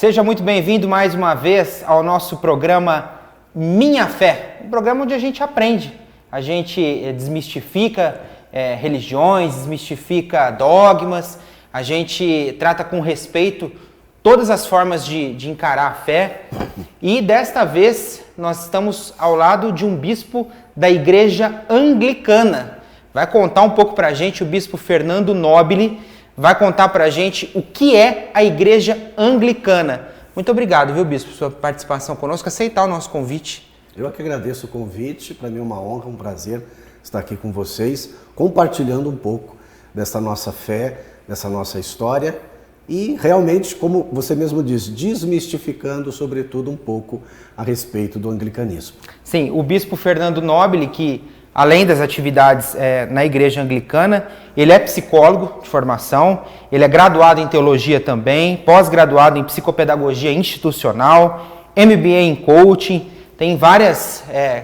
Seja muito bem-vindo mais uma vez ao nosso programa Minha Fé, um programa onde a gente aprende, a gente desmistifica religiões, desmistifica dogmas, a gente trata com respeito todas as formas de encarar a fé. E desta vez nós estamos ao lado de um bispo da Igreja Anglicana. Vai contar um pouco pra gente o bispo Fernando Nobile, vai contar pra gente o que é a Igreja Anglicana. Muito obrigado, viu, bispo, por sua participação conosco, aceitar o nosso convite. Eu é que agradeço o convite, para mim é uma honra, um prazer estar aqui com vocês, compartilhando um pouco dessa nossa fé, dessa nossa história e realmente, como você mesmo diz, desmistificando sobretudo um pouco a respeito do anglicanismo. Sim, o bispo Fernando Nobile, que além das atividades na Igreja Anglicana, ele é psicólogo de formação, ele é graduado em teologia também, pós-graduado em psicopedagogia institucional, MBA em coaching, tem várias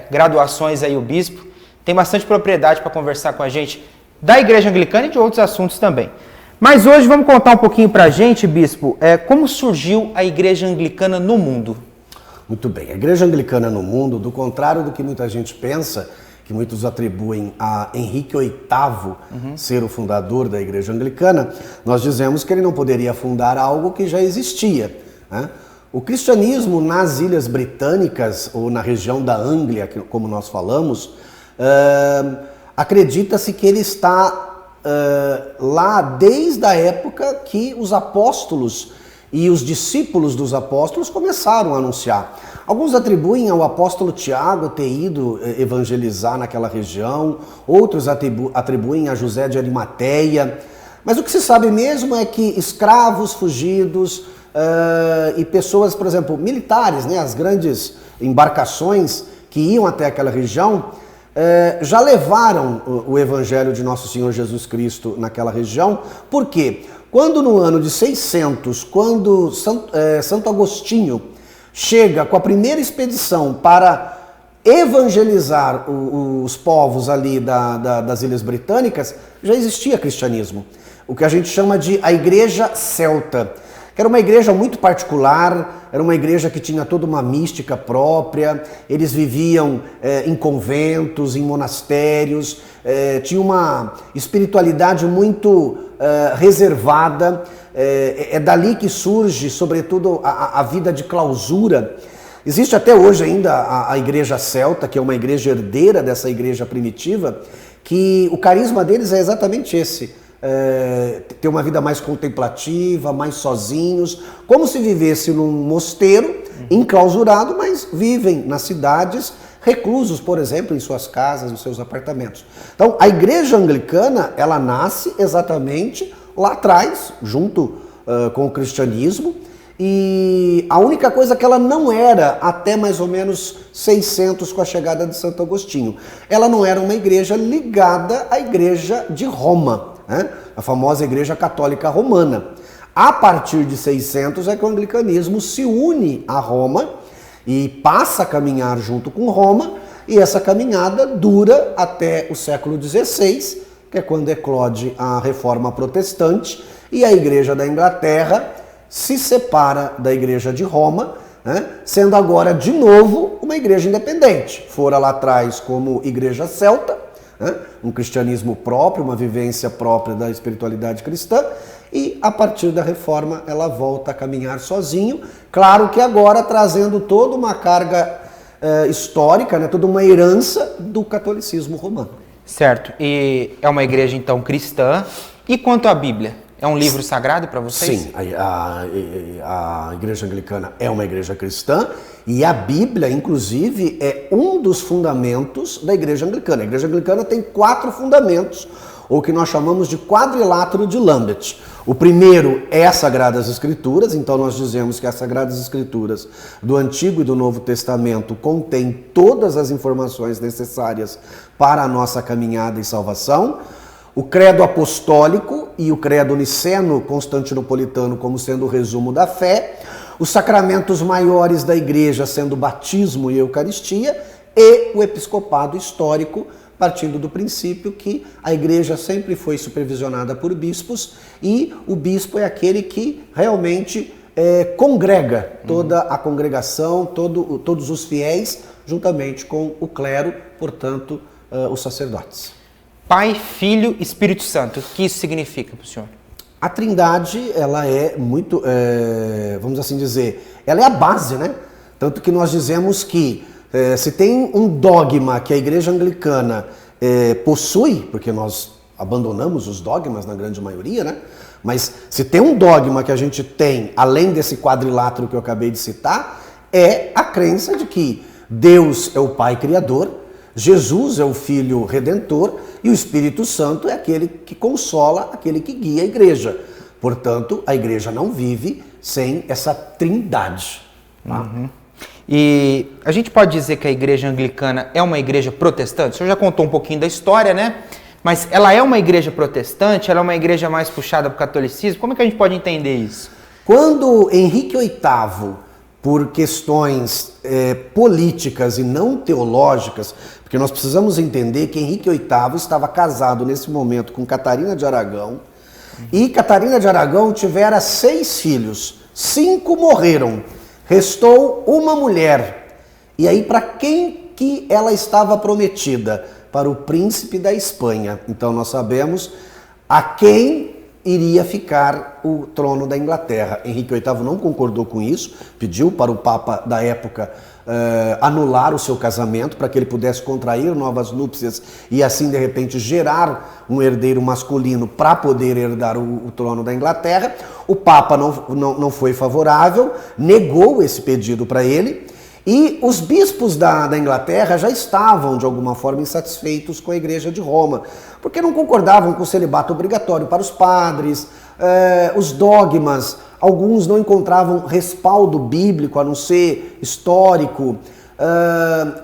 graduações aí o bispo, tem bastante propriedade para conversar com a gente da Igreja Anglicana e de outros assuntos também. Mas hoje vamos contar um pouquinho para a gente, bispo, como surgiu a Igreja Anglicana no mundo. Muito bem, a Igreja Anglicana no mundo, do contrário do que muita gente pensa, que muitos atribuem a Henrique VIII ser o fundador da Igreja Anglicana, nós dizemos que ele não poderia fundar algo que já existia, né? O cristianismo nas Ilhas Britânicas, ou na região da Anglia, como nós falamos, acredita-se que ele está lá desde a época que os apóstolos e os discípulos dos apóstolos começaram a anunciar. Alguns atribuem ao apóstolo Tiago ter ido evangelizar naquela região, outros atribuem a José de Arimateia, mas o que se sabe mesmo é que escravos fugidos e pessoas, por exemplo, militares, né, as grandes embarcações que iam até aquela região, já levaram o evangelho de Nosso Senhor Jesus Cristo naquela região. Por quê? Quando no ano de 600, quando Santo Agostinho chega com a primeira expedição para evangelizar os povos ali das Ilhas Britânicas, já existia cristianismo. O que a gente chama de a Igreja Celta, que era uma igreja muito particular, era uma igreja que tinha toda uma mística própria, eles viviam em conventos, em monastérios, tinha uma espiritualidade muito reservada. É dali que surge, sobretudo, a vida de clausura. Existe até hoje ainda a Igreja Celta, que é uma igreja herdeira dessa igreja primitiva, que o carisma deles é exatamente esse. Ter uma vida mais contemplativa, mais sozinhos, como se vivesse num mosteiro enclausurado, mas vivem nas cidades, reclusos, por exemplo, em suas casas, nos seus apartamentos. Então, a Igreja Anglicana, ela nasce exatamente lá atrás, junto com o cristianismo, e a única coisa que ela não era até mais ou menos 600 com a chegada de Santo Agostinho, ela não era uma igreja ligada à Igreja de Roma, né? A famosa Igreja Católica Romana. A partir de 600 é que o anglicanismo se une a Roma e passa a caminhar junto com Roma, e essa caminhada dura até o século XVI, que é quando eclode a Reforma Protestante, e a Igreja da Inglaterra se separa da Igreja de Roma, né, sendo agora de novo uma igreja independente. Fora lá atrás como Igreja Celta, né, um cristianismo próprio, uma vivência própria da espiritualidade cristã, e a partir da Reforma ela volta a caminhar sozinho, claro que agora trazendo toda uma carga histórica, né, toda uma herança do catolicismo romano. Certo, e é uma igreja então cristã. E quanto à Bíblia? É um livro sagrado para vocês? Sim, a Igreja Anglicana é uma igreja cristã e a Bíblia, inclusive, é um dos fundamentos da Igreja Anglicana. A Igreja Anglicana tem 4 fundamentos, ou que nós chamamos de quadrilátero de Lambeth. O primeiro é as Sagradas Escrituras, então nós dizemos que as Sagradas Escrituras do Antigo e do Novo Testamento contêm todas as informações necessárias para a nossa caminhada e salvação. O credo apostólico e o credo niceno-constantinopolitano como sendo o resumo da fé, os sacramentos maiores da igreja sendo o batismo e a eucaristia, e o episcopado histórico, partindo do princípio que a igreja sempre foi supervisionada por bispos e o bispo é aquele que realmente congrega toda a congregação, todos os fiéis, juntamente com o clero, portanto, os sacerdotes. Pai, Filho, Espírito Santo. O que isso significa para o senhor? A Trindade, ela é muito, vamos assim dizer, ela é a base, né? Tanto que nós dizemos que se tem um dogma que a Igreja Anglicana possui, porque nós abandonamos os dogmas na grande maioria, né? Mas se tem um dogma que a gente tem, além desse quadrilátero que eu acabei de citar, é a crença de que Deus é o Pai Criador, Jesus é o Filho Redentor e o Espírito Santo é aquele que consola, aquele que guia a igreja. Portanto, a igreja não vive sem essa trindade. Tá? Uhum. E a gente pode dizer que a igreja anglicana é uma igreja protestante? O senhor já contou um pouquinho da história, né? Mas ela é uma igreja protestante? Ela é uma igreja mais puxada para o catolicismo? Como é que a gente pode entender isso? Quando Henrique VIII, por questões políticas e não teológicas, porque nós precisamos entender que Henrique VIII estava casado nesse momento com Catarina de Aragão, e Catarina de Aragão tivera 6 filhos, 5 morreram, restou uma mulher. E aí para quem que ela estava prometida? Para o príncipe da Espanha. Então nós sabemos a quem iria ficar o trono da Inglaterra. Henrique VIII não concordou com isso, pediu para o Papa da época anular o seu casamento para que ele pudesse contrair novas núpcias e assim de repente gerar um herdeiro masculino para poder herdar o trono da Inglaterra. O Papa não foi favorável, negou esse pedido para ele. E os bispos da Inglaterra já estavam, de alguma forma, insatisfeitos com a Igreja de Roma, porque não concordavam com o celibato obrigatório para os padres, os dogmas, alguns não encontravam respaldo bíblico, a não ser histórico,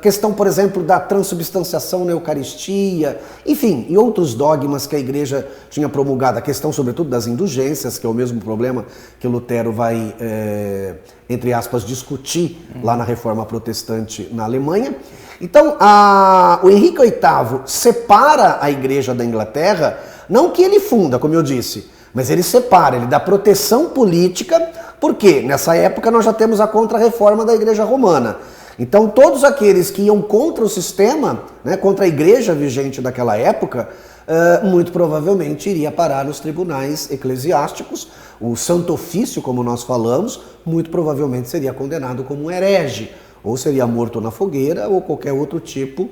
questão, por exemplo, da transubstanciação na Eucaristia, enfim, e outros dogmas que a Igreja tinha promulgado, a questão, sobretudo, das indulgências, que é o mesmo problema que Lutero vai, entre aspas, discutir lá na Reforma Protestante na Alemanha. Então, o Henrique VIII separa a Igreja da Inglaterra, não que ele funda, como eu disse, mas ele separa, ele dá proteção política, porque nessa época nós já temos a contra-reforma da Igreja Romana. Então todos aqueles que iam contra o sistema, né, contra a igreja vigente daquela época, muito provavelmente iria parar nos tribunais eclesiásticos. O Santo Ofício, como nós falamos, muito provavelmente seria condenado como um herege, ou seria morto na fogueira, ou qualquer outro tipo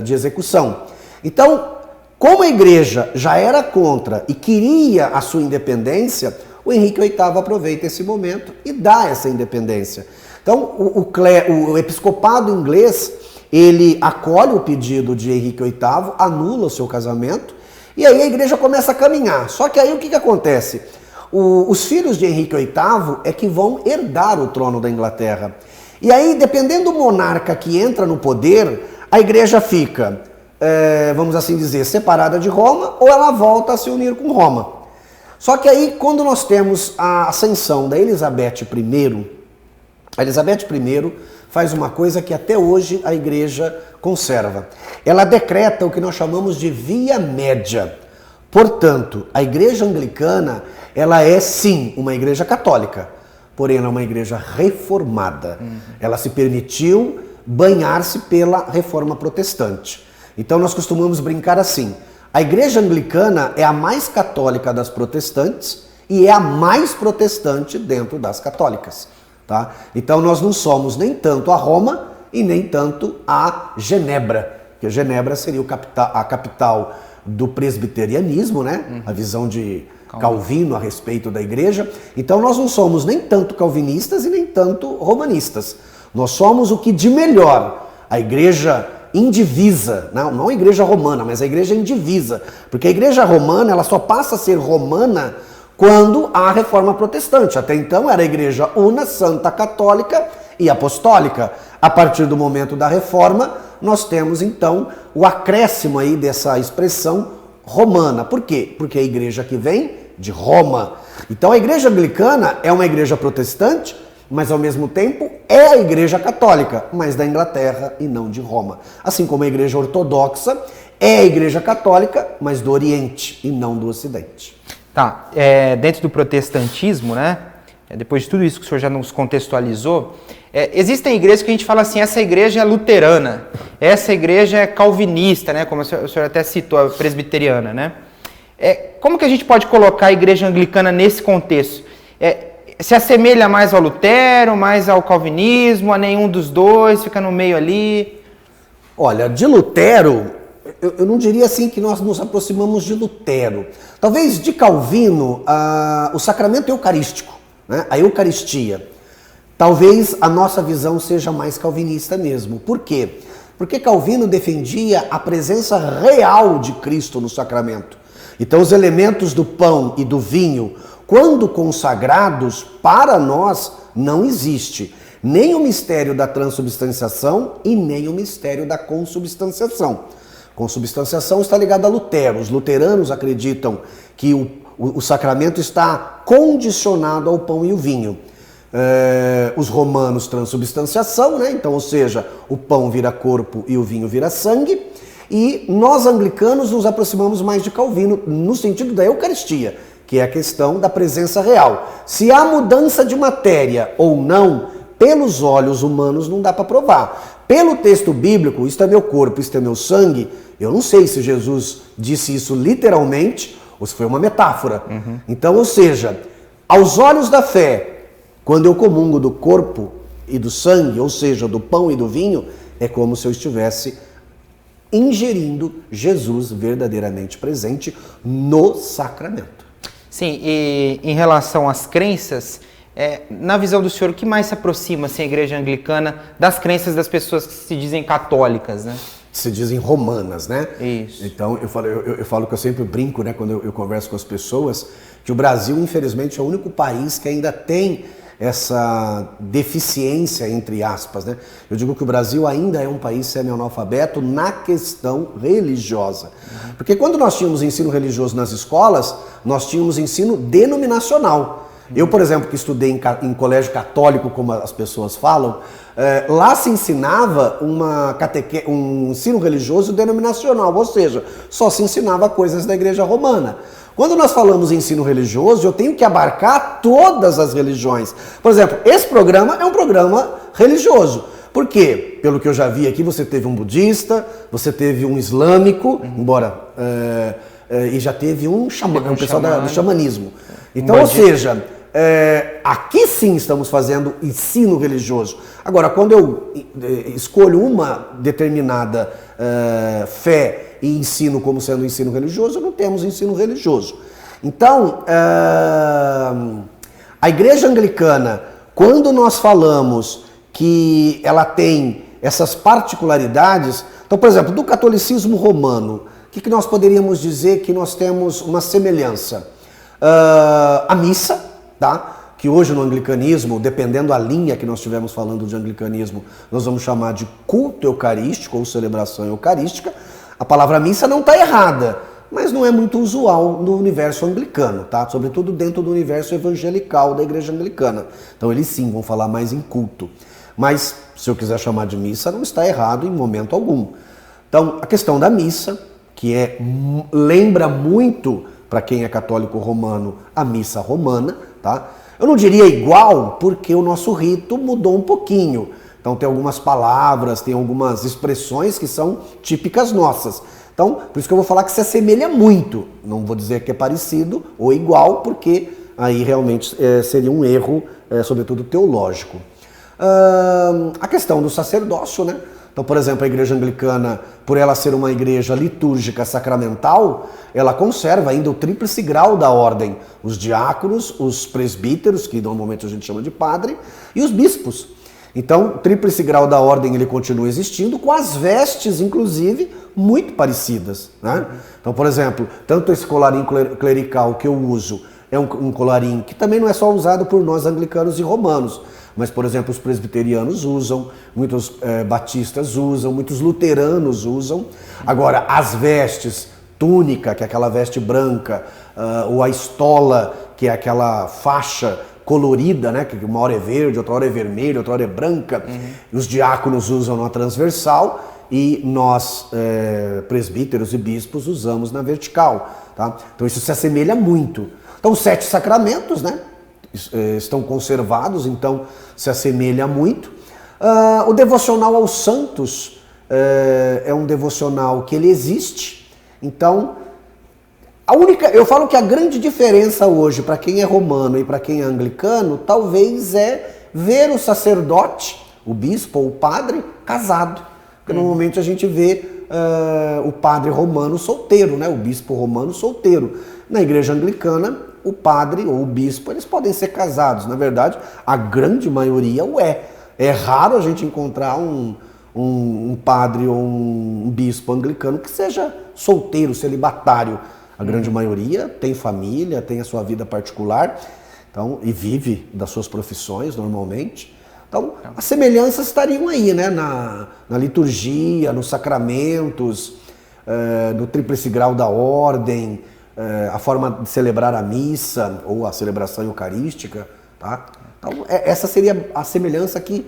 de execução. Então, como a igreja já era contra e queria a sua independência, o Henrique VIII aproveita esse momento e dá essa independência. Então, o episcopado inglês, ele acolhe o pedido de Henrique VIII, anula o seu casamento, e aí a igreja começa a caminhar. Só que aí o que acontece? Os filhos de Henrique VIII é que vão herdar o trono da Inglaterra. E aí, dependendo do monarca que entra no poder, a igreja fica, vamos assim dizer, separada de Roma, ou ela volta a se unir com Roma. Só que aí, quando nós temos a ascensão da Elizabeth I, a Elizabeth I faz uma coisa que até hoje a igreja conserva. Ela decreta o que nós chamamos de via média. Portanto, a igreja anglicana, ela é sim uma igreja católica, porém ela é uma igreja reformada. Ela se permitiu banhar-se pela reforma protestante. Então nós costumamos brincar assim, a igreja anglicana é a mais católica das protestantes e é a mais protestante dentro das católicas. Tá? Então nós não somos nem tanto a Roma e nem tanto a Genebra, que Genebra seria a capital do presbiterianismo, né? A visão de Calvino a respeito da igreja. Então nós não somos nem tanto calvinistas e nem tanto romanistas. Nós somos o que de melhor, a igreja indivisa, não a igreja romana, mas a igreja indivisa, porque a igreja romana ela só passa a ser romana quando há a reforma protestante. Até então era a igreja una, santa, católica e apostólica. A partir do momento da reforma, nós temos então o acréscimo aí dessa expressão romana. Por quê? Porque é a igreja que vem de Roma. Então a igreja anglicana é uma igreja protestante, mas ao mesmo tempo é a igreja católica, mas da Inglaterra e não de Roma. Assim como a igreja ortodoxa é a igreja católica, mas do Oriente e não do Ocidente. Tá, dentro do protestantismo, né, depois de tudo isso que o senhor já nos contextualizou, existem igrejas que a gente fala assim, essa igreja é luterana, essa igreja é calvinista, né? Como o senhor até citou, a presbiteriana, né? Como que a gente pode colocar a igreja anglicana nesse contexto? Se assemelha mais ao Lutero, mais ao calvinismo, a nenhum dos dois, fica no meio ali? Olha, de Lutero, eu não diria assim que nós nos aproximamos de Lutero. Talvez de Calvino, o sacramento eucarístico, né? A Eucaristia. Talvez a nossa visão seja mais calvinista mesmo. Por quê? Porque Calvino defendia a presença real de Cristo no sacramento. Então os elementos do pão e do vinho, quando consagrados, para nós não existe nem o mistério da transubstanciação e nem o mistério da consubstanciação. Consubstanciação está ligada a Lutero. Os luteranos acreditam que o sacramento está condicionado ao pão e o vinho. Os romanos, transubstanciação, né? Então, ou seja, o pão vira corpo e o vinho vira sangue. E nós anglicanos nos aproximamos mais de Calvino no sentido da Eucaristia, que é a questão da presença real. Se há mudança de matéria ou não, pelos olhos humanos não dá para provar. Pelo texto bíblico, isto é meu corpo, isto é meu sangue, eu não sei se Jesus disse isso literalmente ou se foi uma metáfora. Então, ou seja, aos olhos da fé, quando eu comungo do corpo e do sangue, ou seja, do pão e do vinho, é como se eu estivesse ingerindo Jesus verdadeiramente presente no sacramento. Sim, e em relação às crenças, na visão do senhor, o que mais se aproxima assim, a igreja anglicana das crenças das pessoas que se dizem católicas, né? Se dizem romanas, né? Isso. Então, eu falo que eu sempre brinco, né, quando eu converso com as pessoas, que o Brasil, infelizmente, é o único país que ainda tem essa deficiência, entre aspas, né? Eu digo que o Brasil ainda é um país semi-analfabeto na questão religiosa. Porque quando nós tínhamos ensino religioso nas escolas, nós tínhamos ensino denominacional. Eu, por exemplo, que estudei em colégio católico, como as pessoas falam, lá se ensinava um ensino religioso denominacional, ou seja, só se ensinava coisas da Igreja Romana. Quando nós falamos em ensino religioso, eu tenho que abarcar todas as religiões. Por exemplo, esse programa é um programa religioso. Por quê? Pelo que eu já vi aqui, você teve um budista, você teve um islâmico, e já teve um pessoal do xamanismo. Então, ou seja, aqui sim estamos fazendo ensino religioso. Agora, quando eu escolho uma determinada fé e ensino como sendo ensino religioso, não temos ensino religioso. Então, a igreja anglicana, quando nós falamos que ela tem essas particularidades, então, por exemplo, do catolicismo romano, o que nós poderíamos dizer que nós temos uma semelhança? A missa, tá? Que hoje no anglicanismo, dependendo da linha que nós estivermos falando de anglicanismo, nós vamos chamar de culto eucarístico ou celebração eucarística. A palavra missa não está errada, mas não é muito usual no universo anglicano, tá? Sobretudo dentro do universo evangelical da igreja anglicana. Então eles sim vão falar mais em culto. Mas se eu quiser chamar de missa, não está errado em momento algum. Então a questão da missa, que lembra muito, para quem é católico romano, a missa romana, tá? Eu não diria igual, porque o nosso rito mudou um pouquinho. Então tem algumas palavras, tem algumas expressões que são típicas nossas. Então, por isso que eu vou falar que se assemelha muito. Não vou dizer que é parecido ou igual, porque aí realmente seria um erro, sobretudo teológico. A questão do sacerdócio, né? Então, por exemplo, a igreja anglicana, por ela ser uma igreja litúrgica sacramental, ela conserva ainda o tríplice grau da ordem. Os diáconos, os presbíteros, que normalmente a gente chama de padre, e os bispos. Então, o tríplice grau da ordem ele continua existindo, com as vestes, inclusive, muito parecidas, né? Então, por exemplo, tanto esse colarinho clerical que eu uso é um colarinho que também não é só usado por nós anglicanos e romanos, mas, por exemplo, os presbiterianos usam, muitos batistas usam, muitos luteranos usam. Agora, as vestes, túnica, que é aquela veste branca, ou a estola, que é aquela faixa colorida, né? Que uma hora é verde, outra hora é vermelha, outra hora é branca. Os diáconos usam na transversal e nós, presbíteros e bispos, usamos na vertical. Tá? Então isso se assemelha muito. Então os 7 sacramentos, né? estão conservados, então se assemelha muito. O devocional aos santos é um devocional que ele existe, então eu falo que a grande diferença hoje para quem é romano e para quem é anglicano talvez é ver o sacerdote, o bispo ou o padre casado, porque normalmente a gente vê o padre romano solteiro, né? O bispo romano solteiro. Na igreja anglicana, o padre ou o bispo, eles podem ser casados. Na verdade, a grande maioria o é. É raro a gente encontrar um padre ou um bispo anglicano que seja solteiro, celibatário. A grande maioria tem família, tem a sua vida particular, então, e vive das suas profissões normalmente. Então, as semelhanças estariam aí, né? Na liturgia, nos sacramentos, no tríplice grau da ordem, a forma de celebrar a missa ou a celebração eucarística, tá? Então, essa seria a semelhança que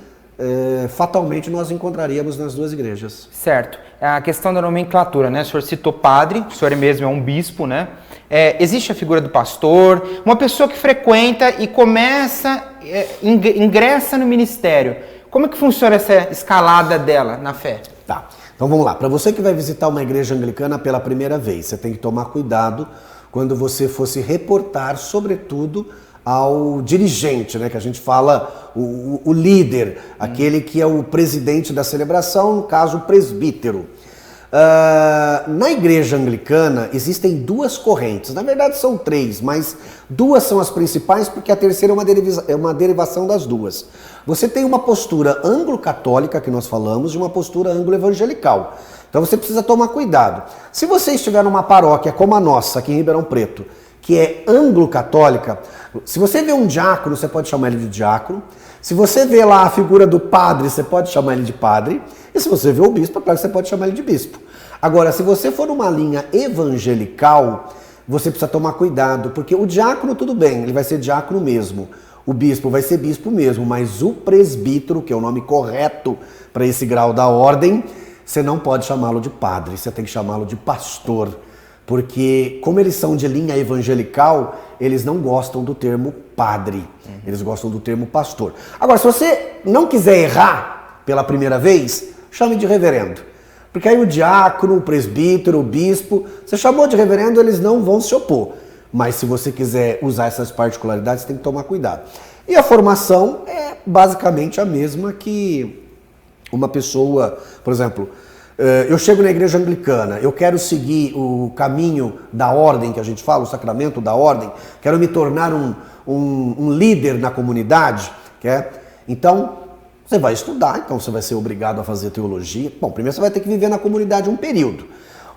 fatalmente nós encontraríamos nas duas igrejas. Certo. A questão da nomenclatura, né? O senhor citou padre, o senhor mesmo é um bispo, né? Existe a figura do pastor, uma pessoa que frequenta e ingressa no ministério. Como é que funciona essa escalada dela na fé? Tá. Então vamos lá. Para você que vai visitar uma igreja anglicana pela primeira vez, você tem que tomar cuidado quando você for se reportar, sobretudo, ao dirigente, né, que a gente fala o líder, aquele que é o presidente da celebração, no caso o presbítero. Na igreja anglicana existem duas correntes, na verdade são três, mas duas são as principais porque a terceira é uma derivação das duas. Você tem uma postura anglo-católica, que nós falamos, e uma postura anglo-evangelical. Então você precisa tomar cuidado. Se você estiver numa paróquia como a nossa, aqui em Ribeirão Preto, que é anglo-católica, se você vê um diácono, você pode chamar ele de diácono. Se você vê lá a figura do padre, você pode chamar ele de padre. E se você vê o bispo, é claro que você pode chamar ele de bispo. Agora, se você for numa linha evangelical, você precisa tomar cuidado, porque o diácono, tudo bem, ele vai ser diácono mesmo. O bispo vai ser bispo mesmo, mas o presbítero, que é o nome correto para esse grau da ordem, você não pode chamá-lo de padre, você tem que chamá-lo de pastor. Porque, como eles são de linha evangelical, eles não gostam do termo padre, eles gostam do termo pastor. Agora, se você não quiser errar pela primeira vez, chame de reverendo. Porque aí o diácono, o presbítero, o bispo, você chamou de reverendo, eles não vão se opor. Mas se você quiser usar essas particularidades, tem que tomar cuidado. E a formação é basicamente a mesma que uma pessoa, por exemplo, eu chego na igreja anglicana, eu quero seguir o caminho da ordem que a gente fala, o sacramento da ordem, quero me tornar um líder na comunidade, então você vai estudar, então você vai ser obrigado a fazer teologia. Bom, primeiro você vai ter que viver na comunidade um período.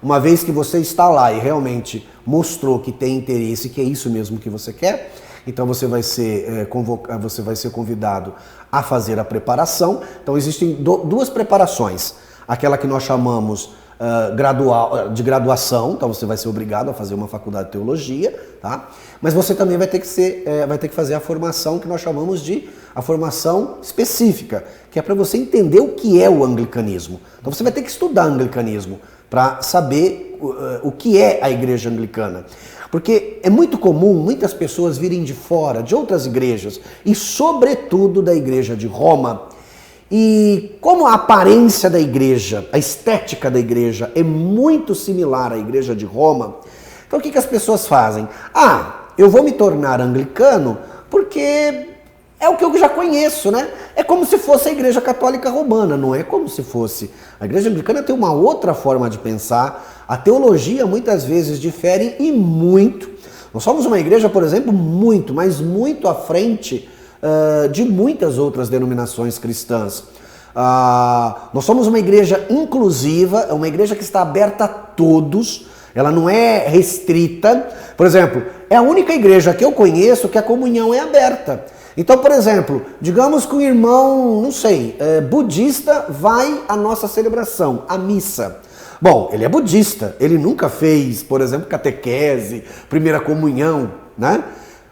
Uma vez que você está lá e realmente mostrou que tem interesse, que é isso mesmo que você quer, então você vai ser convidado a fazer a preparação. Então existem duas preparações. Aquela que nós chamamos de graduação, então você vai ser obrigado a fazer uma faculdade de teologia, tá? Mas você também vai ter que fazer a formação que nós chamamos de a formação específica, que é para você entender o que é o anglicanismo. Então você vai ter que estudar anglicanismo para saber o que é a igreja anglicana. Porque é muito comum muitas pessoas virem de fora, de outras igrejas, e sobretudo da igreja de Roma. E como a aparência da igreja, a estética da igreja é muito similar à igreja de Roma, então o que as pessoas fazem? Eu vou me tornar anglicano porque é o que eu já conheço, né? É como se fosse a igreja católica romana, não é como se fosse. A igreja anglicana tem uma outra forma de pensar, a teologia muitas vezes difere e muito. Nós somos uma igreja, por exemplo, mas muito à frente de muitas outras denominações cristãs. Nós somos uma igreja inclusiva, uma igreja que está aberta a todos, ela não é restrita. Por exemplo, é a única igreja que eu conheço que a comunhão é aberta. Então, por exemplo, digamos que um irmão, budista vai à nossa celebração, à missa. Bom, ele é budista, ele nunca fez, por exemplo, catequese, primeira comunhão, né?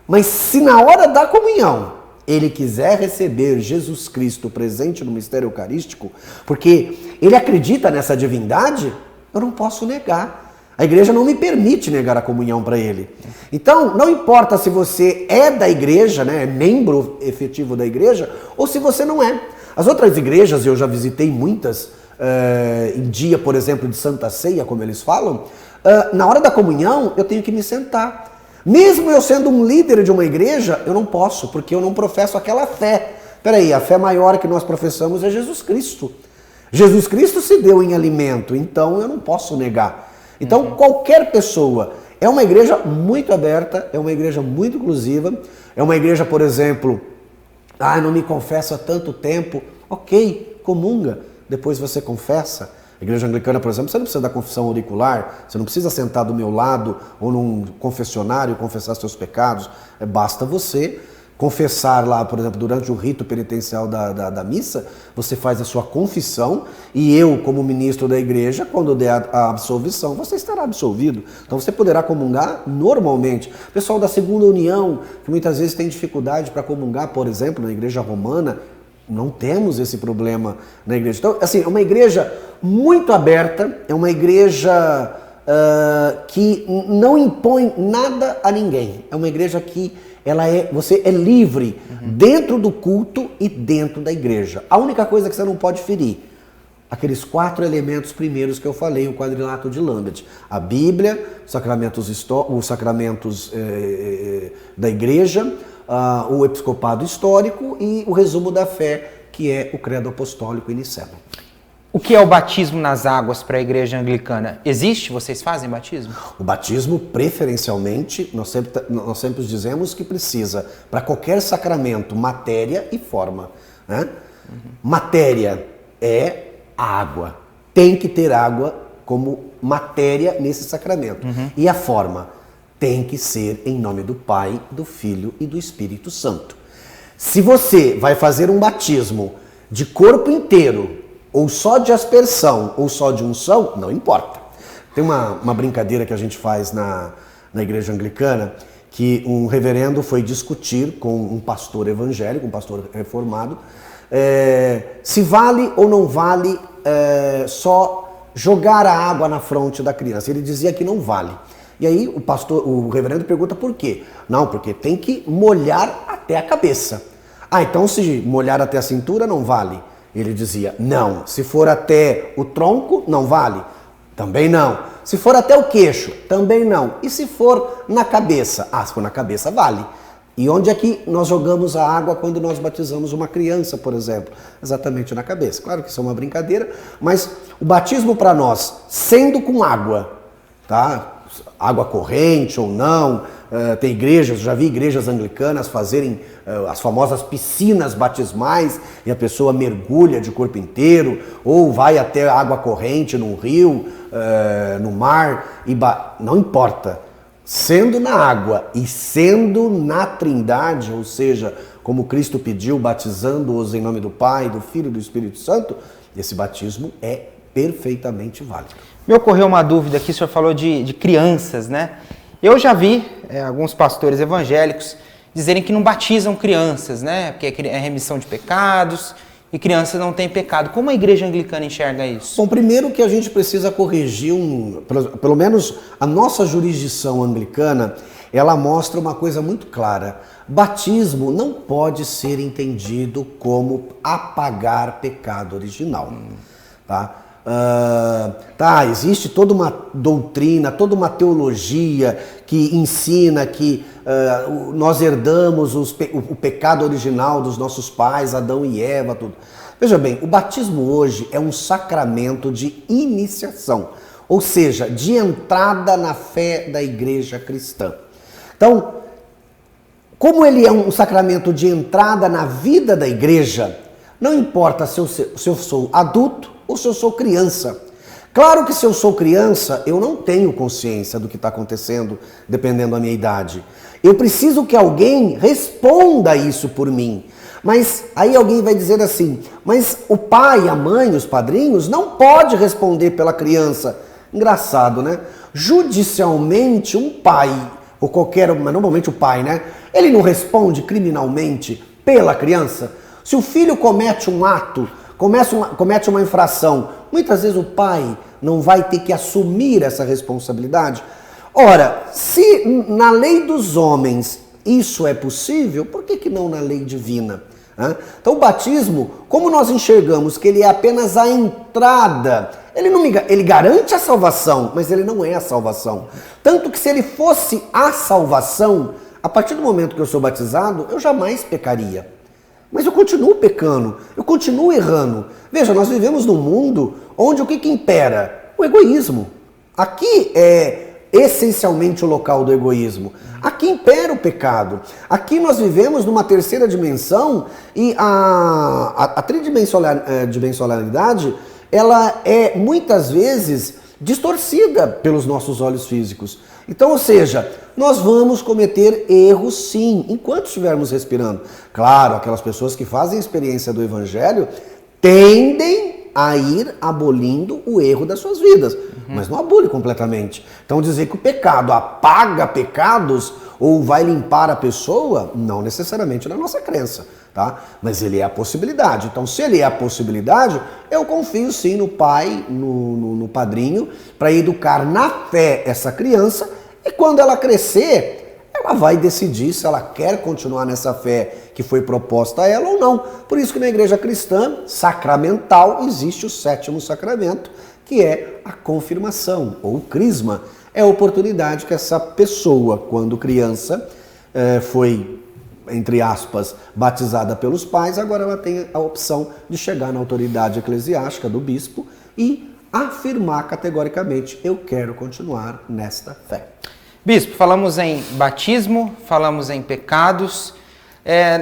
Mas se na hora da comunhão ele quiser receber Jesus Cristo presente no mistério eucarístico, porque ele acredita nessa divindade, eu não posso negar. A igreja não me permite negar a comunhão para ele. Então, não importa se você é da igreja, né, é membro efetivo da igreja, ou se você não é. As outras igrejas, eu já visitei muitas, em dia, por exemplo, de Santa Ceia, como eles falam, na hora da comunhão eu tenho que me sentar. Mesmo eu sendo um líder de uma igreja, eu não posso, porque eu não professo aquela fé. Peraí, a fé maior que nós professamos é Jesus Cristo. Jesus Cristo se deu em alimento, então eu não posso negar. Então, qualquer pessoa, é uma igreja muito aberta, é uma igreja muito inclusiva, é uma igreja, por exemplo, não me confesso há tanto tempo, ok, comunga, depois você confessa. A igreja anglicana, por exemplo, você não precisa da confissão auricular, você não precisa sentar do meu lado ou num confessionário e confessar seus pecados, basta você confessar lá, por exemplo, durante o rito penitencial da missa, você faz a sua confissão e eu, como ministro da igreja, quando der a absolvição, você estará absolvido. Então você poderá comungar normalmente. O pessoal da Segunda União, que muitas vezes tem dificuldade para comungar, por exemplo, na igreja romana, não temos esse problema na igreja. Então, assim, é uma igreja muito aberta, é uma igreja que não impõe nada a ninguém. É uma igreja que você é livre dentro do culto e dentro da igreja. A única coisa que você não pode ferir, aqueles 4 elementos primeiros que eu falei, o quadrilato de Lambert. A Bíblia, os sacramentos da igreja, o episcopado histórico e o resumo da fé, que é o credo apostólico e niceno. O que é o batismo nas águas para a igreja anglicana? Existe? Vocês fazem batismo? O batismo, preferencialmente, nós sempre dizemos que precisa, para qualquer sacramento, matéria e forma. Né? Matéria é a água. Tem que ter água como matéria nesse sacramento. E a forma tem que ser em nome do Pai, do Filho e do Espírito Santo. Se você vai fazer um batismo de corpo inteiro, ou só de aspersão, ou só de unção, não importa. Tem uma brincadeira que a gente faz na igreja anglicana, que um reverendo foi discutir com um pastor evangélico, um pastor reformado, se vale ou não vale só jogar a água na fronte da criança. Ele dizia que não vale. E aí o reverendo pergunta por quê? Não, porque tem que molhar até a cabeça. Então se molhar até a cintura não vale. Ele dizia, não. Se for até o tronco, não vale. Também não. Se for até o queixo, também não. E se for na cabeça? Se for na cabeça, vale. E onde é que nós jogamos a água quando nós batizamos uma criança, por exemplo? Exatamente na cabeça. Claro que isso é uma brincadeira, mas o batismo para nós, sendo com água, tá? Água corrente ou não, tem igrejas, já vi igrejas anglicanas fazerem as famosas piscinas batismais e a pessoa mergulha de corpo inteiro ou vai até água corrente num rio, no mar, não importa. Sendo na água e sendo na Trindade, ou seja, como Cristo pediu, batizando-os em nome do Pai, do Filho e do Espírito Santo, esse batismo é perfeitamente válido. Me ocorreu uma dúvida aqui, o senhor falou de crianças, né? Eu já vi alguns pastores evangélicos dizerem que não batizam crianças, né? Porque é remissão de pecados e crianças não têm pecado. Como a igreja anglicana enxerga isso? Bom, primeiro que a gente precisa corrigir, pelo menos a nossa jurisdição anglicana, ela mostra uma coisa muito clara. Batismo não pode ser entendido como apagar pecado original, tá? Existe toda uma doutrina, toda uma teologia que ensina que nós herdamos o pecado original dos nossos pais, Adão e Eva, tudo. Veja bem, o batismo hoje é um sacramento de iniciação, ou seja, de entrada na fé da igreja cristã. Então, como ele é um sacramento de entrada na vida da igreja, não importa se eu sou adulto ou se eu sou criança. Claro que se eu sou criança, eu não tenho consciência do que está acontecendo, dependendo da minha idade. Eu preciso que alguém responda isso por mim. Mas aí alguém vai dizer assim, mas o pai, a mãe, os padrinhos não pode responder pela criança. Engraçado, né? Judicialmente, um pai, ou mas normalmente o pai, né? Ele não responde criminalmente pela criança. Se o filho comete um ato, comete uma infração, muitas vezes o pai não vai ter que assumir essa responsabilidade? Ora, se na lei dos homens isso é possível, por que não na lei divina? Então o batismo, como nós enxergamos que ele é apenas a entrada, ele garante a salvação, mas ele não é a salvação. Tanto que se ele fosse a salvação, a partir do momento que eu sou batizado, eu jamais pecaria. Mas eu continuo pecando, eu continuo errando. Veja, nós vivemos num mundo onde o que impera? O egoísmo. Aqui é essencialmente o local do egoísmo. Aqui impera o pecado. Aqui nós vivemos numa terceira dimensão e a tridimensionalidade, ela é muitas vezes distorcida pelos nossos olhos físicos. Então, ou seja, nós vamos cometer erros sim, enquanto estivermos respirando. Claro, aquelas pessoas que fazem a experiência do Evangelho tendem a ir abolindo o erro das suas vidas, mas não abole completamente. Então dizer que o pecado apaga pecados ou vai limpar a pessoa, não necessariamente na nossa crença, tá? Mas ele é a possibilidade. Então se ele é a possibilidade, eu confio sim no pai, no padrinho, para educar na fé essa criança, e quando ela crescer, ela vai decidir se ela quer continuar nessa fé que foi proposta a ela ou não. Por isso que na igreja cristã sacramental existe o 7º sacramento, que é a confirmação, ou o crisma. É a oportunidade que essa pessoa, quando criança, foi, entre aspas, batizada pelos pais, agora ela tem a opção de chegar na autoridade eclesiástica do bispo e afirmar categoricamente: eu quero continuar nesta fé. Bispo, falamos em batismo, falamos em pecados.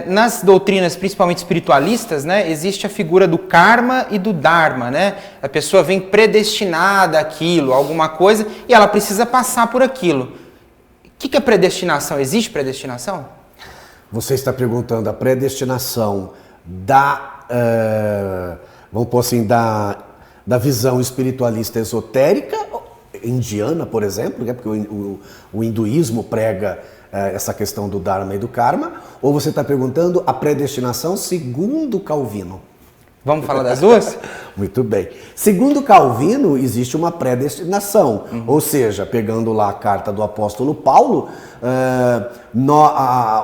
Nas doutrinas, principalmente espiritualistas, né, existe a figura do karma e do dharma, né? A pessoa vem predestinada àquilo, alguma coisa, e ela precisa passar por aquilo. O que é predestinação? Existe predestinação? Você está perguntando a predestinação vamos pôr assim, da visão espiritualista esotérica, indiana, por exemplo, né? Porque o hinduísmo prega essa questão do Dharma e do Karma, ou você está perguntando a predestinação segundo Calvino? Vamos falar das duas? Muito bem. Segundo Calvino, existe uma predestinação, ou seja, pegando lá a carta do apóstolo Paulo,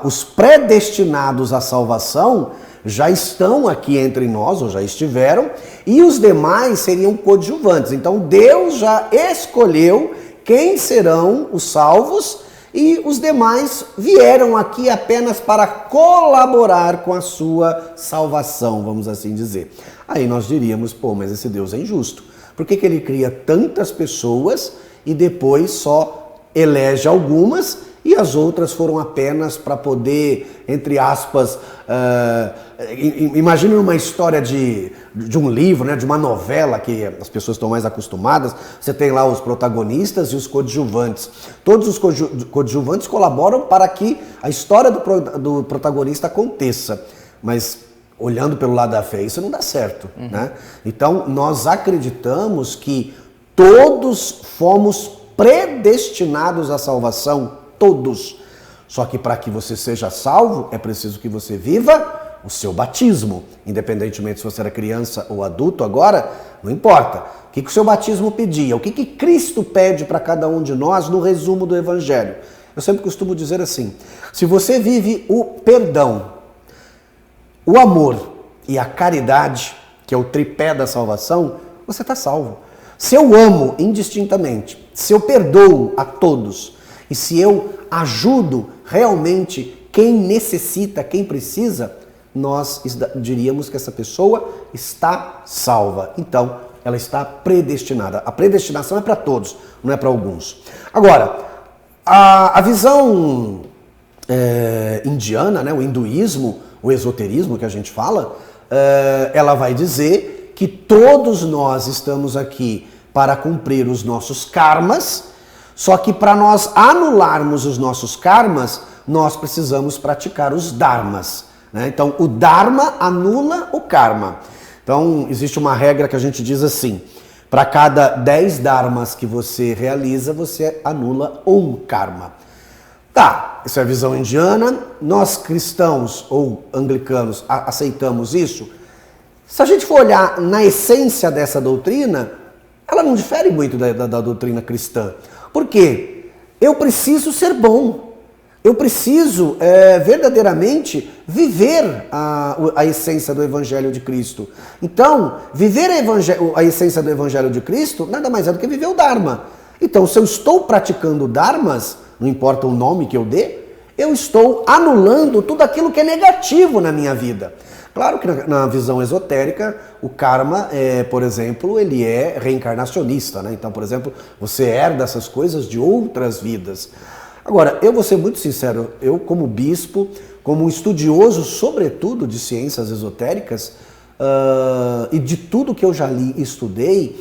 os predestinados à salvação já estão aqui entre nós, ou já estiveram, e os demais seriam coadjuvantes. Então Deus já escolheu quem serão os salvos, e os demais vieram aqui apenas para colaborar com a sua salvação, vamos assim dizer. Aí nós diríamos, mas esse Deus é injusto. Por que ele cria tantas pessoas e depois só elege algumas e as outras foram apenas para poder, entre aspas, imagine uma história de um livro, né, de uma novela que as pessoas estão mais acostumadas. Você tem lá os protagonistas e os coadjuvantes. Todos os coadjuvantes colaboram para que a história do protagonista aconteça. Mas olhando pelo lado da fé, isso não dá certo, né? Então nós acreditamos que todos fomos predestinados à salvação. Todos. Só que para que você seja salvo, é preciso que você viva o seu batismo. Independentemente se você era criança ou adulto agora, não importa. O que o seu batismo pedia? O que Cristo pede para cada um de nós no resumo do Evangelho? Eu sempre costumo dizer assim: se você vive o perdão, o amor e a caridade, que é o tripé da salvação, você está salvo. Se eu amo indistintamente, se eu perdoo a todos, e se eu ajudo realmente quem necessita, quem precisa, nós diríamos que essa pessoa está salva. Então, ela está predestinada. A predestinação é para todos, não é para alguns. Agora, a visão indiana, né, o hinduísmo, o esoterismo que a gente fala, ela vai dizer que todos nós estamos aqui para cumprir os nossos karmas. Só que para nós anularmos os nossos karmas, nós precisamos praticar os dharmas, né? Então, o dharma anula o karma. Então, existe uma regra que a gente diz assim: para cada 10 dharmas que você realiza, você anula um karma. Tá, isso é a visão indiana. Nós cristãos ou anglicanos aceitamos isso? Se a gente for olhar na essência dessa doutrina, ela não difere muito da doutrina cristã. Por quê? Eu preciso ser bom. Eu preciso verdadeiramente viver a essência do Evangelho de Cristo. Então, viver a essência do Evangelho de Cristo nada mais é do que viver o Dharma. Então, se eu estou praticando Dharmas, não importa o nome que eu dê, eu estou anulando tudo aquilo que é negativo na minha vida. Claro que na visão esotérica, o karma, por exemplo, ele é reencarnacionista, né? Então, por exemplo, você herda essas coisas de outras vidas. Agora, eu vou ser muito sincero, eu como bispo, como um estudioso, sobretudo, de ciências esotéricas, e de tudo que eu já li e estudei,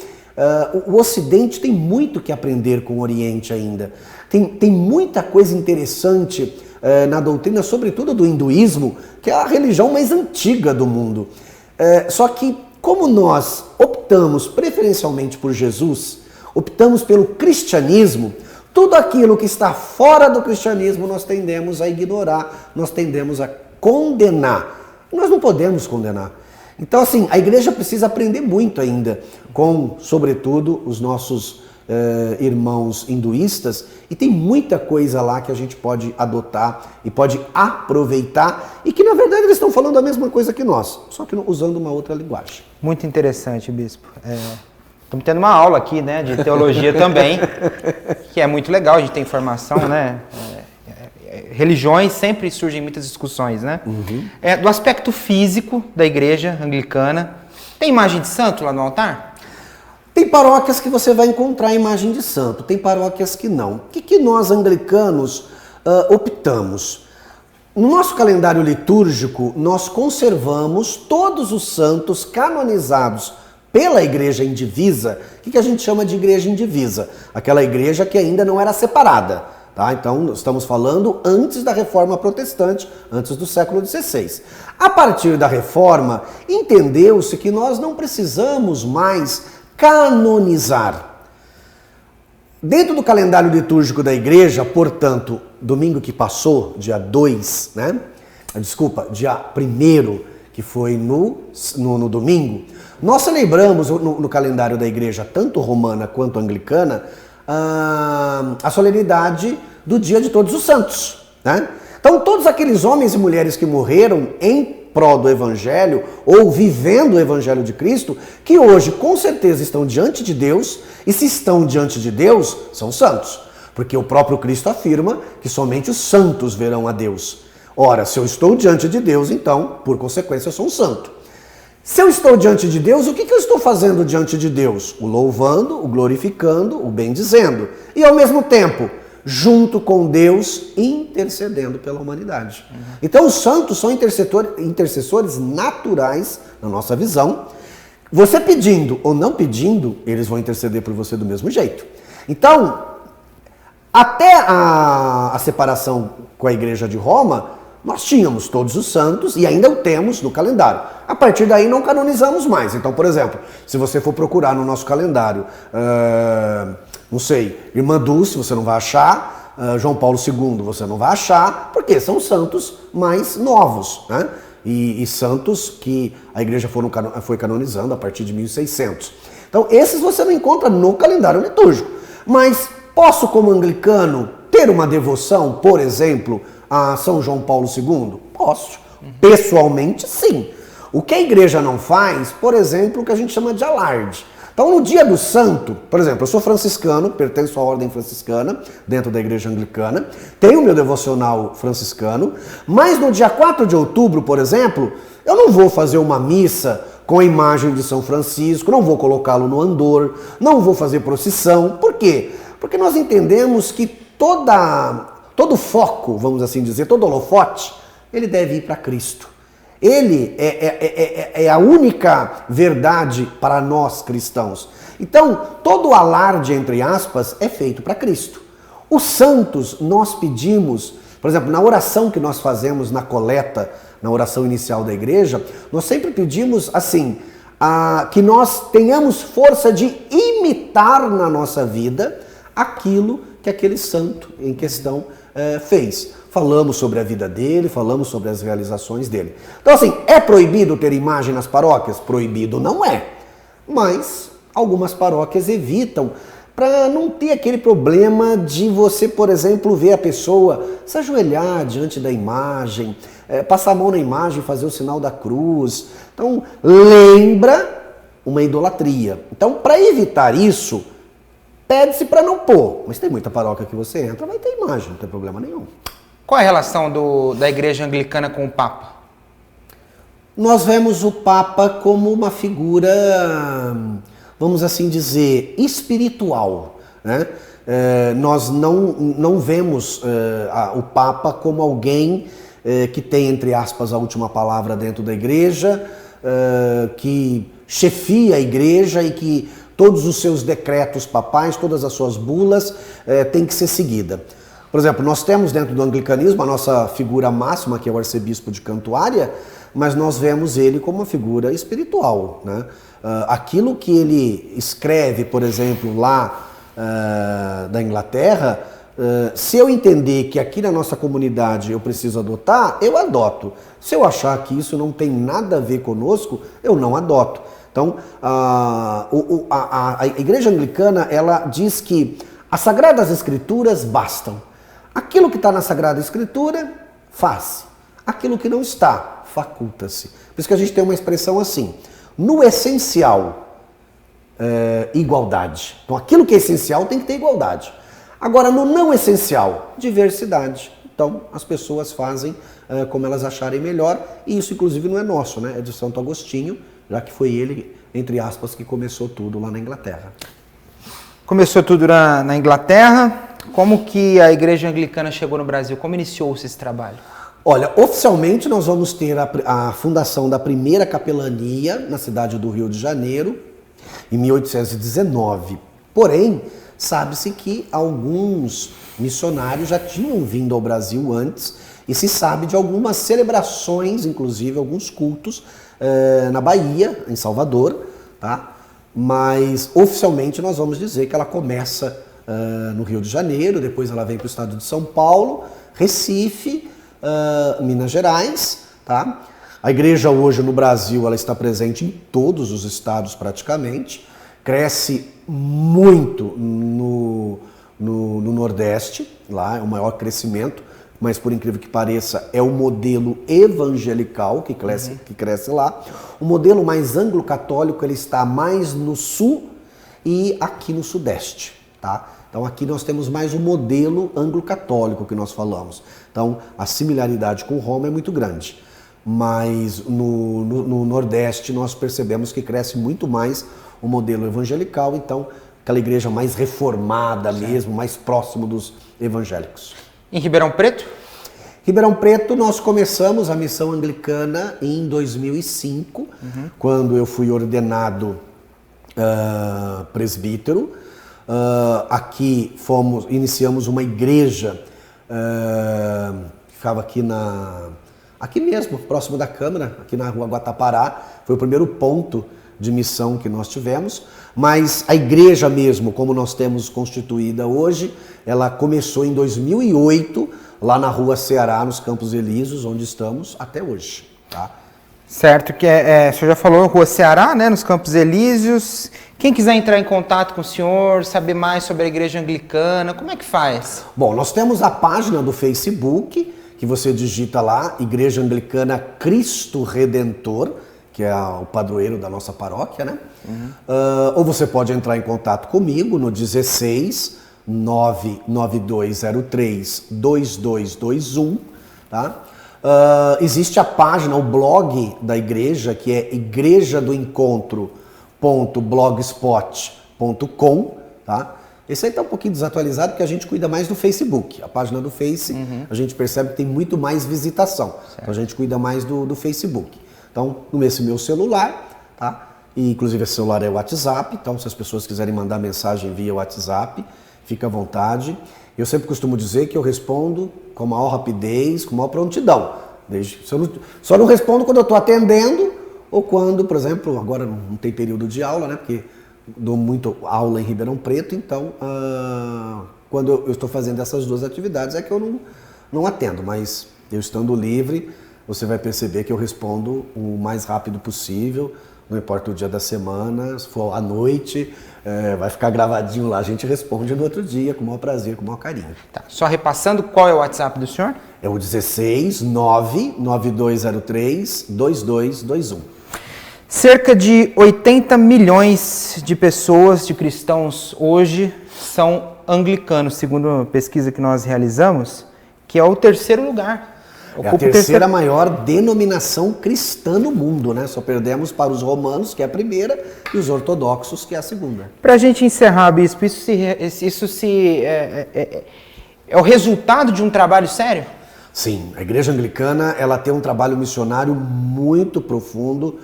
o Ocidente tem muito que aprender com o Oriente ainda. Tem muita coisa interessante na doutrina, sobretudo do hinduísmo, que é a religião mais antiga do mundo. Só que, como nós optamos preferencialmente por Jesus, optamos pelo cristianismo, tudo aquilo que está fora do cristianismo nós tendemos a ignorar, nós tendemos a condenar. Nós não podemos condenar. Então, assim, a igreja precisa aprender muito ainda com, sobretudo, os nossos irmãos hinduístas, e tem muita coisa lá que a gente pode adotar e pode aproveitar, e que, na verdade, eles estão falando a mesma coisa que nós, só que usando uma outra linguagem. Muito interessante, bispo. Estamos tendo uma aula aqui, né, de teologia também, que é muito legal, a gente tem informação, né? Religiões sempre surgem muitas discussões, né? Uhum. Do aspecto físico da igreja anglicana, tem imagem de santo lá no altar? Tem paróquias que você vai encontrar a imagem de santo, tem paróquias que não. O que nós anglicanos optamos? No nosso calendário litúrgico, nós conservamos todos os santos canonizados pela igreja indivisa. O que a gente chama de igreja indivisa? Aquela igreja que ainda não era separada. Tá? Então, estamos falando antes da Reforma Protestante, antes do século XVI. A partir da Reforma, entendeu-se que nós não precisamos mais canonizar. Dentro do calendário litúrgico da igreja, portanto, domingo que passou, dia 2, né? Dia 1º, que foi no domingo, nós celebramos no calendário da igreja, tanto romana quanto anglicana, a solenidade do Dia de Todos os Santos, né? Então, todos aqueles homens e mulheres que morreram em prol do Evangelho, ou vivendo o Evangelho de Cristo, que hoje com certeza estão diante de Deus, e se estão diante de Deus, são santos. Porque o próprio Cristo afirma que somente os santos verão a Deus. Ora, se eu estou diante de Deus, então, por consequência, eu sou um santo. Se eu estou diante de Deus, o que eu estou fazendo diante de Deus? O louvando, o glorificando, o bendizendo. E ao mesmo tempo, junto com Deus, intercedendo pela humanidade. Uhum. Então os santos são intercessores naturais, na nossa visão. Você pedindo ou não pedindo, eles vão interceder por você do mesmo jeito. Então, até a separação com a Igreja de Roma, nós tínhamos todos os santos e ainda o temos no calendário. A partir daí não canonizamos mais. Então, por exemplo, se você for procurar no nosso calendário, não sei, Irmã Dulce, você não vai achar, João Paulo II, você não vai achar, porque são santos mais novos, né? E santos que a igreja foi canonizando a partir de 1600. Então, esses você não encontra no calendário litúrgico. Mas posso, como anglicano, ter uma devoção, por exemplo, a São João Paulo II? Posso. Pessoalmente, sim. O que a igreja não faz, por exemplo, o que a gente chama de alarde. Então, no dia do santo, por exemplo, eu sou franciscano, pertenço à ordem franciscana, dentro da igreja anglicana, tenho meu devocional franciscano, mas no dia 4 de outubro, por exemplo, eu não vou fazer uma missa com a imagem de São Francisco, não vou colocá-lo no andor, não vou fazer procissão. Por quê? Porque nós entendemos que todo foco, vamos assim dizer, todo holofote, ele deve ir para Cristo. Ele é a única verdade para nós cristãos. Então, todo o alarde, entre aspas, é feito para Cristo. Os santos, nós pedimos, por exemplo, na oração que nós fazemos na coleta, na oração inicial da igreja, nós sempre pedimos assim, que nós tenhamos força de imitar na nossa vida aquilo que aquele santo em questão fez. Falamos sobre a vida dele, falamos sobre as realizações dele. Então assim, é proibido ter imagem nas paróquias? Proibido não é. Mas algumas paróquias evitam para não ter aquele problema de você, por exemplo, ver a pessoa se ajoelhar diante da imagem, passar a mão na imagem, fazer o sinal da cruz. Então, lembra uma idolatria. Então, para evitar isso, pede-se para não pôr. Mas tem muita paróquia que você entra, vai ter imagem, não tem problema nenhum. Qual é a relação da igreja anglicana com o Papa? Nós vemos o Papa como uma figura, vamos assim dizer, espiritual, né? Nós não vemos o Papa como alguém que tem, entre aspas, a última palavra dentro da igreja, que chefia a igreja e que todos os seus decretos papais, todas as suas bulas têm que ser seguidas. Por exemplo, nós temos dentro do anglicanismo a nossa figura máxima, que é o arcebispo de Cantuária, mas nós vemos ele como uma figura espiritual, né? Aquilo que ele escreve, por exemplo, lá da Inglaterra, se eu entender que aqui na nossa comunidade eu preciso adotar, eu adoto. Se eu achar que isso não tem nada a ver conosco, eu não adoto. Então, a igreja anglicana, ela diz que as Sagradas Escrituras bastam. Aquilo que está na Sagrada Escritura, faz. Aquilo que não está, faculta-se. Por isso que a gente tem uma expressão assim, no essencial, igualdade. Então, aquilo que é essencial tem que ter igualdade. Agora, no não essencial, diversidade. Então, as pessoas fazem como elas acharem melhor, e isso, inclusive, não é nosso, né? É de Santo Agostinho, já que foi ele, entre aspas, que começou tudo lá na Inglaterra. Começou tudo na Inglaterra. Como que a igreja anglicana chegou no Brasil? Como iniciou-se esse trabalho? Olha, oficialmente nós vamos ter a fundação da primeira capelania na cidade do Rio de Janeiro, em 1819. Porém, sabe-se que alguns missionários já tinham vindo ao Brasil antes e se sabe de algumas celebrações, inclusive alguns cultos na Bahia, em Salvador, tá? Mas oficialmente nós vamos dizer que ela começa no Rio de Janeiro, depois ela vem para o estado de São Paulo, Recife, Minas Gerais, tá? A igreja hoje no Brasil ela está presente em todos os estados praticamente, cresce muito no Nordeste, lá é o maior crescimento, mas por incrível que pareça é o modelo evangelical que cresce lá. O modelo mais anglo-católico ele está mais no sul e aqui no Sudeste, tá? Então aqui nós temos mais o modelo anglo-católico que nós falamos. Então a similaridade com Roma é muito grande. Mas no Nordeste nós percebemos que cresce muito mais o modelo evangelical, então aquela igreja mais reformada mesmo, mais próximo dos evangélicos. Em Ribeirão Preto? Ribeirão Preto nós começamos a missão anglicana em 2005, quando eu fui ordenado presbítero. Aqui iniciamos uma igreja que ficava aqui mesmo, próximo da Câmara, aqui na rua Guatapará. Foi o primeiro ponto de missão que nós tivemos, mas a igreja mesmo, como nós temos constituída hoje, ela começou em 2008, lá na rua Ceará, nos Campos Elíseos, onde estamos até hoje, tá? Certo, que o senhor já falou, rua Ceará, né, nos Campos Elíseos. Quem quiser entrar em contato com o senhor, saber mais sobre a igreja anglicana, como é que faz? Bom, nós temos a página do Facebook, que você digita lá, Igreja Anglicana Cristo Redentor, que é o padroeiro da nossa paróquia, né? Ou você pode entrar em contato comigo no 16 99203 2221, tá? Existe a página, o blog da igreja, que é igrejadoencontro.blogspot.com, tá? Esse aí está um pouquinho desatualizado porque a gente cuida mais do Facebook. A página do Face, a gente percebe que tem muito mais visitação. Então a gente cuida mais do Facebook. Então, nesse meu celular, tá? E, inclusive esse celular é o WhatsApp, então se as pessoas quiserem mandar mensagem via WhatsApp, fica à vontade. Eu sempre costumo dizer que eu respondo com a maior rapidez, com a maior prontidão. Só não respondo quando eu estou atendendo ou quando, por exemplo, agora não tem período de aula, né? Porque dou muito aula em Ribeirão Preto, então quando eu estou fazendo essas duas atividades é que eu não atendo, mas eu estando livre, você vai perceber que eu respondo o mais rápido possível, não importa o dia da semana, se for à noite, vai ficar gravadinho lá, a gente responde no outro dia, com o maior prazer, com o maior carinho. Tá. Só repassando, qual é o WhatsApp do senhor? É o 16 99203 2221. Cerca de 80 milhões de pessoas, de cristãos hoje, são anglicanos, segundo uma pesquisa que nós realizamos, que é o terceiro lugar. É a terceira maior denominação cristã no mundo, né? Só perdemos para os romanos, que é a primeira, e os ortodoxos, que é a segunda. Para a gente encerrar, bispo, isso é o resultado de um trabalho sério? Sim, a Igreja Anglicana ela tem um trabalho missionário muito profundo.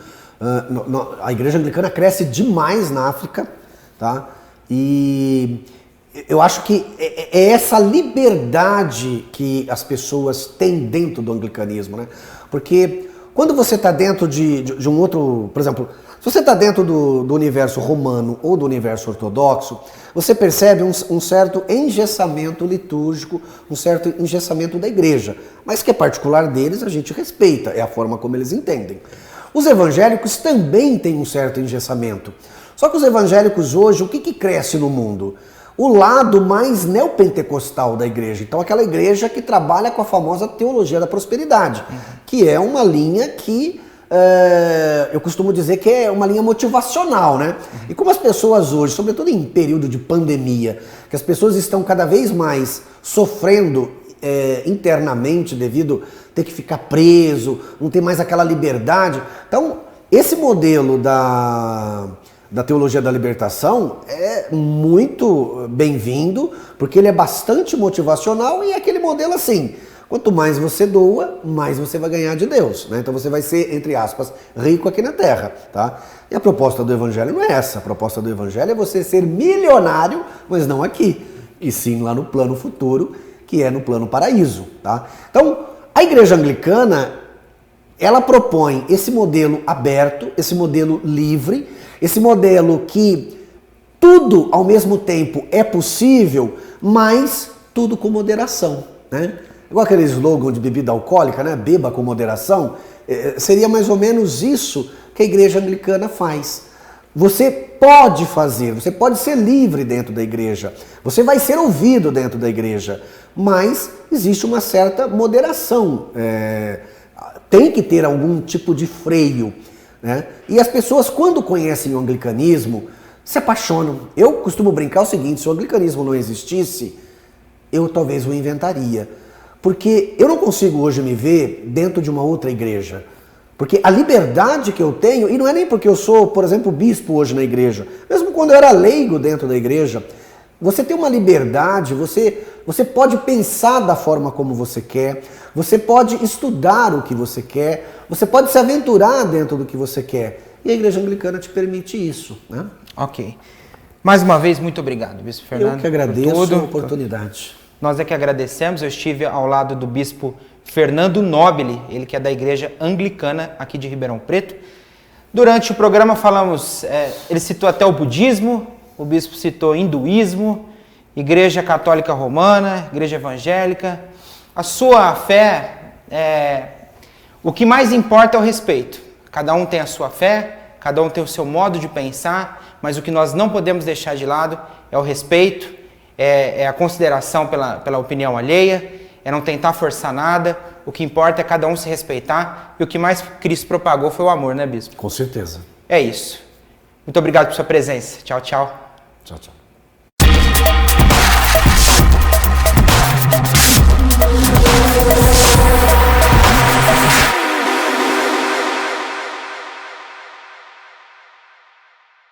A Igreja Anglicana cresce demais na África, tá? E eu acho que é essa liberdade que as pessoas têm dentro do anglicanismo, né? Porque quando você está dentro de um outro, por exemplo, se você está dentro do universo romano ou do universo ortodoxo, você percebe um certo engessamento litúrgico, um certo engessamento da igreja, mas que é particular deles, a gente respeita, é a forma como eles entendem. Os evangélicos também têm um certo engessamento. Só que os evangélicos hoje, o que cresce no mundo? O lado mais neopentecostal da igreja. Então, aquela igreja que trabalha com a famosa teologia da prosperidade, que é uma linha que eu costumo dizer que é uma linha motivacional, né? E como as pessoas hoje, sobretudo em período de pandemia, que as pessoas estão cada vez mais sofrendo internamente devido a ter que ficar preso, não ter mais aquela liberdade. Então, esse modelo da teologia da libertação é muito bem-vindo, porque ele é bastante motivacional e é aquele modelo assim, quanto mais você doa, mais você vai ganhar de Deus, né? Então você vai ser, entre aspas, rico aqui na terra, tá? E a proposta do evangelho não é essa, a proposta do evangelho é você ser milionário, mas não aqui, e sim lá no plano futuro, que é no plano paraíso, tá? Então, a igreja anglicana, ela propõe esse modelo aberto, esse modelo livre, esse modelo que tudo ao mesmo tempo é possível, mas tudo com moderação, né? Igual aquele slogan de bebida alcoólica, né? Beba com moderação. Seria mais ou menos isso que a igreja anglicana faz. Você pode fazer, você pode ser livre dentro da igreja, você vai ser ouvido dentro da igreja, mas existe uma certa moderação. Tem que ter algum tipo de freio, né? E as pessoas, quando conhecem o anglicanismo, se apaixonam. Eu costumo brincar o seguinte: se o anglicanismo não existisse, eu talvez o inventaria. Porque eu não consigo hoje me ver dentro de uma outra igreja. Porque a liberdade que eu tenho, e não é nem porque eu sou, por exemplo, bispo hoje na igreja, mesmo quando eu era leigo dentro da igreja, você tem uma liberdade, você pode pensar da forma como você quer, você pode estudar o que você quer, você pode se aventurar dentro do que você quer. E a igreja anglicana te permite isso, né? Ok. Mais uma vez, muito obrigado, bispo Fernando. Eu que agradeço a oportunidade. Nós é que agradecemos. Eu estive ao lado do bispo Fernando Nobile, ele que é da igreja anglicana aqui de Ribeirão Preto. Durante o programa falamos, ele citou até o budismo, o bispo citou hinduísmo, igreja católica romana, igreja evangélica. A sua fé, o que mais importa é o respeito. Cada um tem a sua fé, cada um tem o seu modo de pensar, mas o que nós não podemos deixar de lado é o respeito, é a consideração pela opinião alheia, é não tentar forçar nada. O que importa é cada um se respeitar, e o que mais Cristo propagou foi o amor, né, bispo? Com certeza. É isso. Muito obrigado por sua presença. Tchau, tchau. Tchau, tchau.